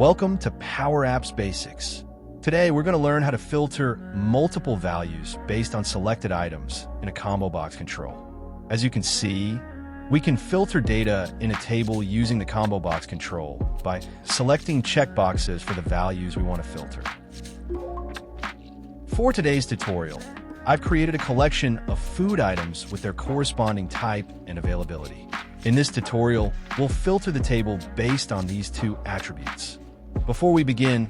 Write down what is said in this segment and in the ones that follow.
Welcome to PowerApps Basics. Today, we're going to learn how to filter multiple values based on selected items in a Combobox control. As you can see, we can filter data in a table using the Combobox control by selecting checkboxes for the values we want to filter. For today's tutorial, I've created a collection of food items with their corresponding type and availability. In this tutorial, we'll filter the table based on these two attributes. Before we begin,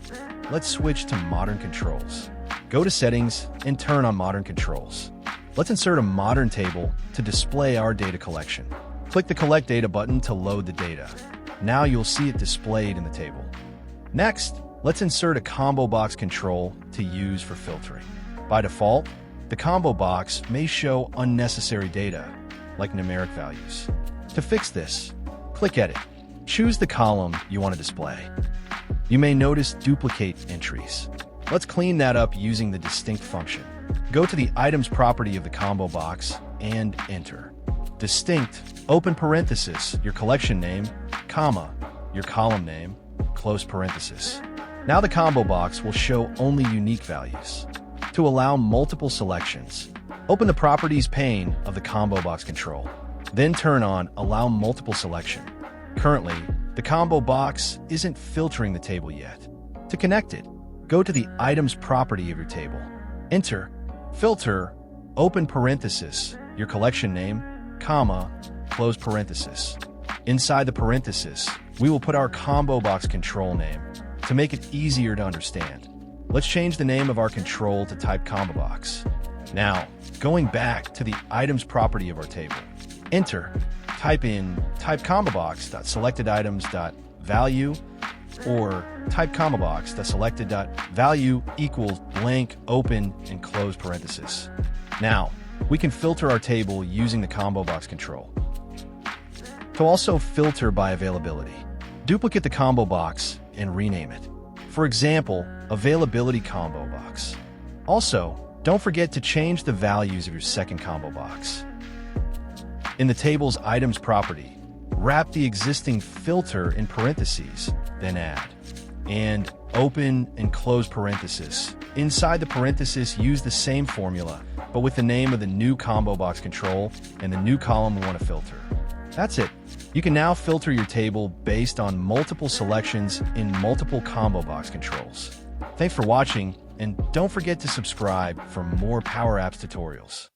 let's switch to Modern Controls. Go to Settings and turn on Modern Controls. Let's insert a modern table to display our data collection. Click the Collect Data button to load the data. Now you'll see it displayed in the table. Next, let's insert a Combobox control to use for filtering. By default, the Combobox may show unnecessary data, like numeric values. To fix this, click Edit. Choose the column you want to display. You may notice duplicate entries. Let's clean that up using the Distinct function. Go to the Items property of the Combobox and enter Distinct, open parenthesis, your collection name, comma, your column name, close parenthesis. Now the Combobox will show only unique values. To allow multiple selections, open the Properties pane of the Combobox control. Then turn on Allow Multiple Selection. Currently, the Combobox isn't filtering the table yet. To connect it, go to the Items property of your table. Enter Filter, open parenthesis, your collection name, comma, close parenthesis. Inside the parenthesis, we will put our Combobox control name to make it easier to understand. Let's change the name of our control to type Combobox. Now, going back to the Items property of our table, type in type combobox.selecteditems.value or type combobox.selected.value equals blank, open, and close parenthesis. Now, we can filter our table using the Combobox control. To also filter by availability, duplicate the Combobox and rename it. For example, Availability Combobox. Also, don't forget to change the values of your second Combobox. In the table's Items property, wrap the existing filter in parentheses, then add, and open and close parenthesis. Inside the parenthesis, use the same formula, but with the name of the new Combobox control and the new column we want to filter. That's it. You can now filter your table based on multiple selections in multiple Combobox controls. Thanks for watching, and don't forget to subscribe for more PowerApps tutorials.